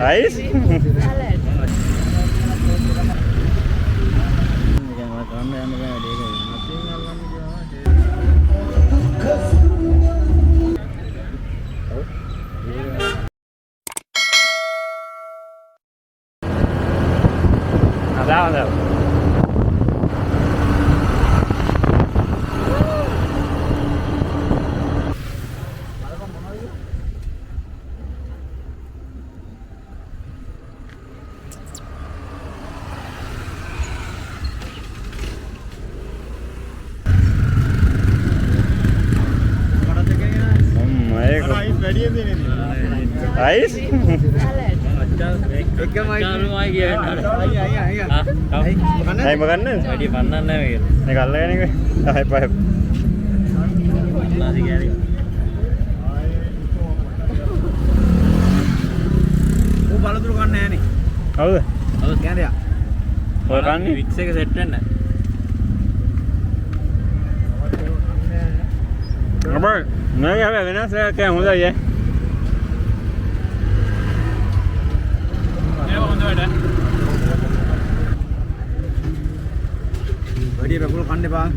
Ais? Ada. Ais? Ay makan na. Pwede panan na yun. Nakala ka niya. Ay pa. Nasi kari. ਉਹ බලතුරු කන්නේ නැහැ නේ. හවුද? හවුද? කියන්නේ යා. ඔය කන්නේ? වික්ස් එක සෙට් වෙන්න. අපේ නෑ හැබැයි වෙනස් එකක් කෑ හොඳයි ඈ. ඒක හොඳ වැඩ. වැඩි රකුල් කන්න එපා.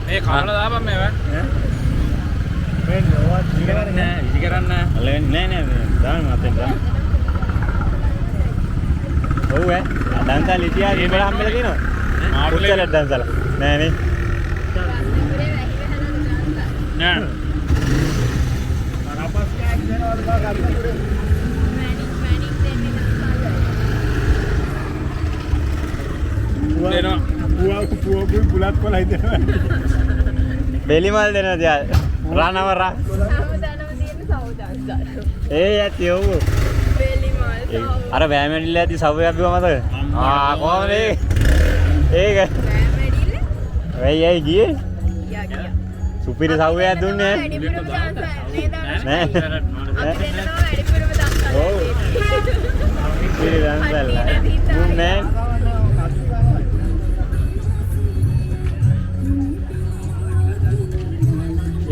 මේ කවල දාපන් මේවා. මේ නෝවත් විසි කරන්න. නෑ දාන්න අතෙන් දාන්න. ඔව් ඈ. දන්සල් ඉතියා ඉබල හම්බෙලා තියෙනවා. ආඩුවල දන්සල්. නෑ නේ. නෑ. අපස් කෑක් දෙනවද බා ගන්න. දෙනවා. පුවා බුලත් කොලයි දෙනවා. බෙලි මල් දෙනවා තියා. රානවරා. ඒ යති ඔව්. බෙලි මල් අර වෑමැඩිල්ල ඇති සවයක් බිව මතක? කොහමද ඒක? ඒක. බෑමැඩිල්ල? වෙයි ගියේ? ගියා. සුපිරි සවයක් දුන්නේ වැඩිපුරම දාන්න නෑ. අපි දෙන්නවා වැඩිපුරම දාන්න. ඔව්. සුපිරි දන්සල්. දුන්නේ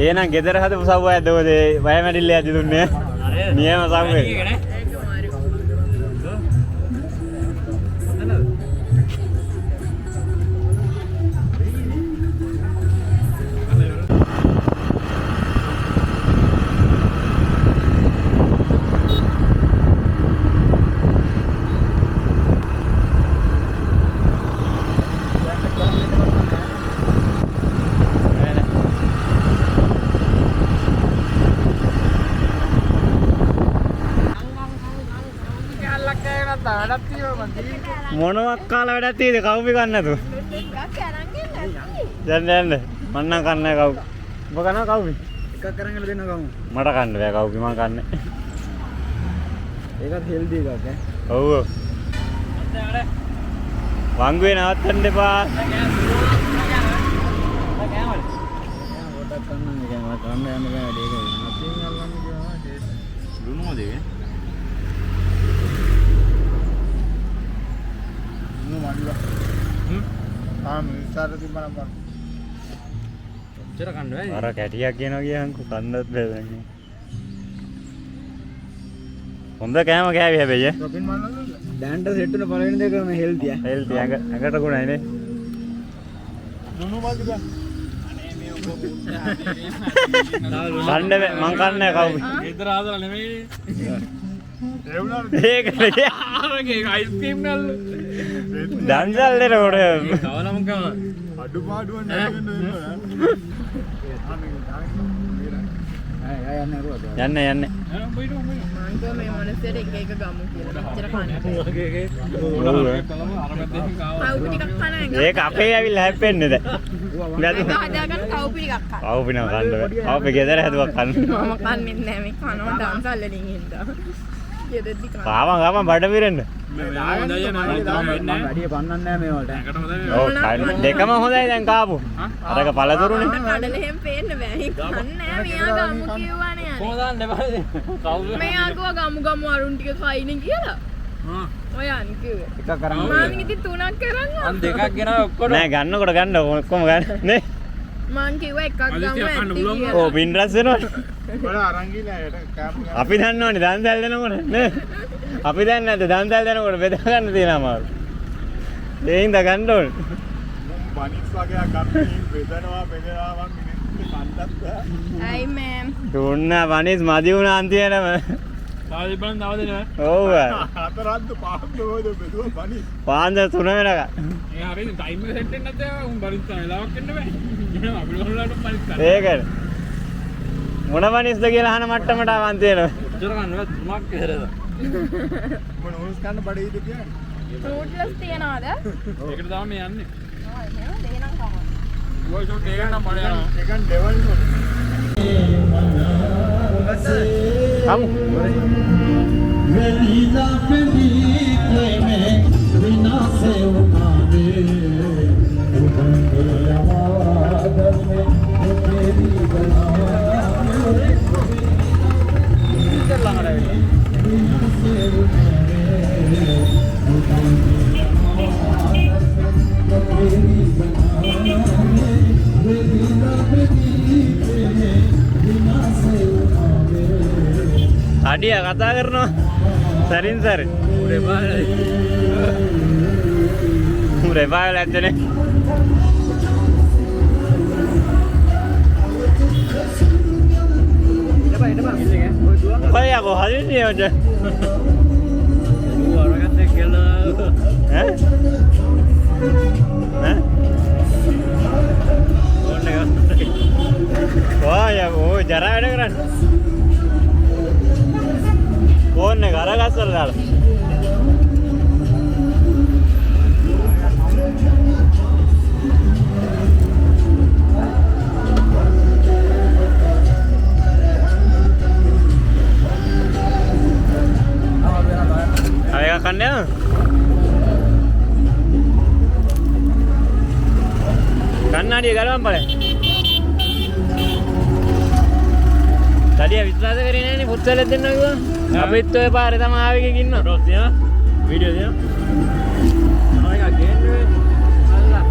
එහෙනම් ගෙදර හදපු සව්වයක් දවද වෑමැඩිල්ල ඇති දුන්නේ? නියම සව්වේ. මොනවක් කාලා වැඩක් තියෙද කවුපි ගන්න නැතුව යන්න මම නම් කන්නේ කවු ඔබ කනවා කවුපි එකක් අරන් ගල දෙන්න ගමු. මට කන්න බෑ කවුපි මම කන්නේ ඒකත් හෙල්දි එකක් ඈ. ඔව් වංගුවේ නවත්තන්න එපා පොඩක් කන්න ඉතින් මම කන්න යන්න බෑ වැඩි ඒක මතින් අල්ලන්න ගියා දුන්නෝද ඒක නුනු මඩිවා. මිනිස්සාට තිබ්බනම් බලන්න. කොච්චර කන්න බෑ. අර කැටියක් කියනවා කියහන්කෝ කන්නත් බෑ. හොඳ කෑම කෑවි හැබැයි රොබින් මන්නද? දැන්ට සෙට් වෙන පළවෙනි දෙක මේ හෙල්තිය. හෙල්ති ඇඟට ගුණයි නේ. නුනු මඩිවා. කන්න බෑ මං කන්නේ කවුද? ගෙදර ආදලා නෙමෙයි. ඒ වුණාද? ඒක ආරගේ අයිස්ක්‍රීම් නල්ල. දන්සල් දෙනකොට කවලම කම. අඩුපාඩුවක් නැති වෙන්න යන්න යන්න. මං කිව්වා මේ මොනසෙට එක එක ගමු කියලා. මෙච්චර කන්න. කවුපි ටිකක් කන එක. ඒක අපේ ඇවිල්ලා හැප්පෙන්නේ දැන්. ඒක හදාගන්න කවුපි ටිකක් කන්න. කවුපි නම් කන්න බෑ. කවුපි ගෙදර හැදුවා කන්න. මම කන්නේ නැහැ මේ කනවා ඩාන්සල් වලින් හින්දා. ගෙදරදි කන. කාම බඩ පිරෙන්න. වැඩිය පන්නන්නේ නැහැ මේ වලට. ඔව් දෙකම හොඳයි දැන් කාපු. අරක පළතුරුනේ. කඩල එහෙම පේන්න බෑ. කන්නේ නැහැ මෙයා ගමු කිව්වනේ අනේ. කොහොමද බෑ. කවුද? මෙයා කිව්වා ගමු අරුන් ටික කයිනේ කියලා. ඔය අන් කිව්වේ. එකක් කරන්. මම ඉතින් තුනක් කරන් අන් දෙකක් ගෙනාව ඔක්කොම. නෑ ගන්නකොට ගන්න ඔක්කොම ගන්න නේ. මං කිව්වා එකක් ගමු ඇත්ති කියලා. ඕ පින් රැස් වෙනවනේ. ඔයාලා අරන් ගිහලා යට කෑම අපි දන්නවනේ දන්සල් දෙනකොට නේ. අපි දන්නේ නැද්ද දන්සල් දෙනකොට බෙදා ගන්න තියෙනවා අමාරු. ඒ හින්දා ගන්න ඕනේ. බනිස් වගේ ගන්න බෙදනවා මං මිනිස්සු කන්නත් බෑ. අයි මෑම්. දුන්නා වනිස් මදි වුණා අන්තිමටම. තාලි බලන් දව දෙනවා. ඔව්. හතරක්ද පහක්ද මොකද බෙදුවා බනිස්. පාන්දර 3 වෙනකම්. ඒ හරියට ටයිම් එක සෙට් වෙන්නේ නැත්නම් උන් බලින් තමයි වෙලාවක් එන්න බෑ. එහෙනම් අපි වලට බලින් කරා. ඒකද. මොන වනිස්ද කියලා අහන මට්ටමට ආවන් තියෙනවා. කොච්චර කන්නද තුනක් විතරද? මොන උස් කන්න බඩේද කියන්නේ? ෆෘට්ලස් තියනවාද? ඒකට තමයි මේ යන්නේ. ආ එහෙනම් දෙනම් කමන්න. ඔය ෂොට් එක නම් බඩ යනවා. ඒකන් ඩෙවල් නෝ. Kamu. Adia kata karena sarin sar. Udah balik aja nih. Kayak aku hari ini aja. Orang kan tekel. Hah? Hah? Wah ya, oh jarang ada kan? कौन ने घर का चल रहा आएगा करने करना नहीं घर में पड़े tadi විශ්වාස කරේ නෑනේ පුත්තල දෙන්නවා කිව්වා. අපිත් ඔය පාරේ තමයි ආවෙක ඉන්නවා. ෆොටෝස් තියනවා. වීඩියෝ තියනවා. ආයෙ ගේන්නේ. අල්ලා.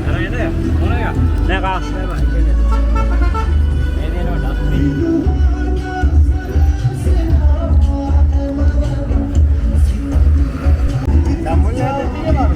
අරගෙන මොන එක? නෑ කා. මේ දෙනවා ඩස්බින්. දම්මුලියට තියෙනවා.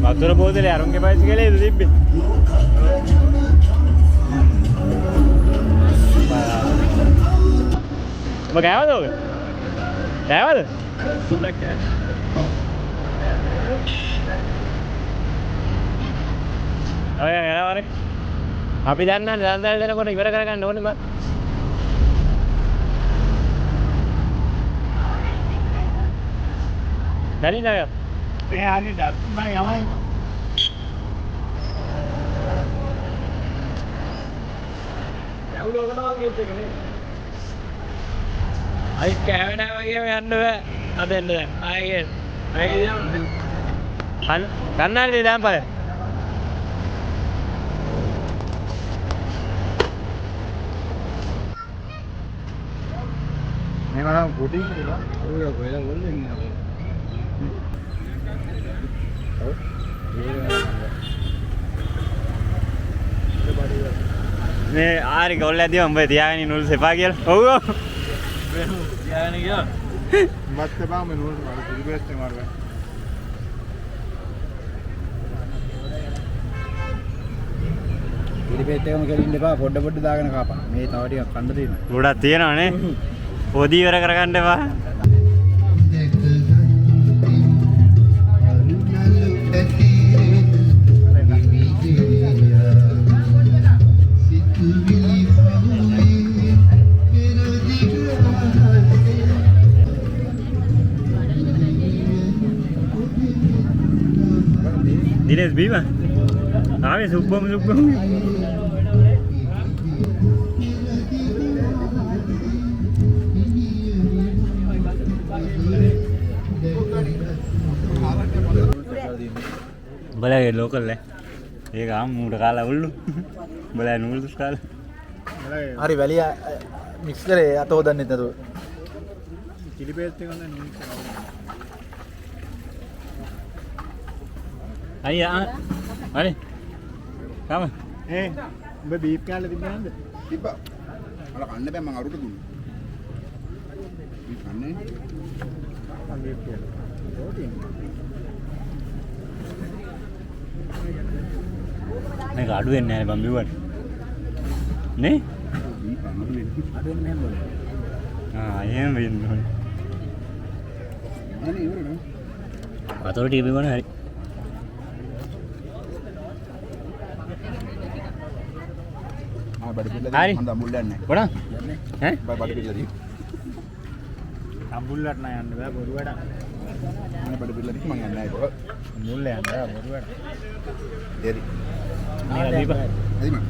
වතුර බෝතලේ අරුන්ගේ බයිසිකලේ ඉද තිබ්බේ. ඔබ ගෑවද ඔක? ගෑවද? සුද්දක් ගෑ. ඔය යනවනේ. අපි දන්නන්නේ දන්දල් දෙනකොට ඉවර කරගන්න ඕනේ මම. දරිනය. ඒ හරි දත් මම යමයි. අයි කෑවෙනා වගේම යන්න බෑ. අද එන්න දැන්. ආයෙ කන්නාඩි දාම්පල. මේ මම පුටි කියලා ඔය කොහෙද ගොල්ලෙන් මේ ආරි ගොල්ල ඇදී උඹ තියාගෙන නුල් සෙපා කියලා. ඔව් ඔව්. තියාගෙන ගියා. මත් බා මේ නුල් මාර පිළිවෙස්ට මාරුවා. පිළිපෙත් එකම කෙලින්න එපා පොඩ දාගෙන කාපන්. මේ තව ටිකක් කන්න තියෙනවා. ගොඩක් තියෙනවනේ. පොඩි ඉවර කරගන්න එපා. Diles viva. Ave subbam. Boleh lokal le. Ye kaam muda kala ullu. Boleh noodles kala. හරි වැලිය මික්ස් කරේ අත හොදන්නෙත් නැතුව. කිලිපේත් එක ගන්න නූල්. Ayo, mari. Kamu? උඹ බීප් කෑල්ල තිබ්බ නැද්ද? තිබ්බා. මල කන්න බෑ මං අරුට දුන්නා. මේ කන්නේ මම බීප් කෑල්ල. ඕටින්. මේක අඩු වෙන්නේ නැහැ බම් බිව්වට. නේ? අඩු වෙන්නේ මෙහෙම බලන්න. එහෙම වෙන්න ඕනේ. අනේ ඉවරනේ. වතුර ටික බිව්වනේ හරි. බඩ පිල්ල හරි. මම දඹුල්ල යන්නේ ගොඩක්? ඈ? බඩ පිල්ල දී. සම්බුල්ලට නෑ යන්න බෑ බොරු වැඩ. මම බඩ පිල්ල දී මං යන්නේ නැහැ ඒක. මුල්ල යන්න බෑ බොරු වැඩ. දෙරි. මේක දීපන්. හරි මං.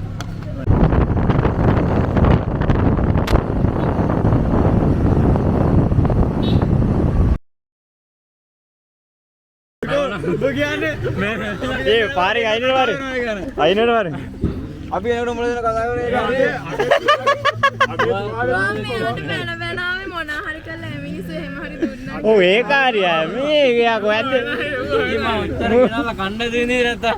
ඒ පාරේ අයිනට වරේ. අයිනට වරේ. අපි එනකොට මුල දෙන කතා කරේ බැනාවේ මොනා හරි කළා මිනිස්සු එහෙම හරි දුන්නා. ඔව් ඒ කාර්යය. මේ යා කොහෙන්ද? කණ්ඩ දෙන්නේ නැත්තා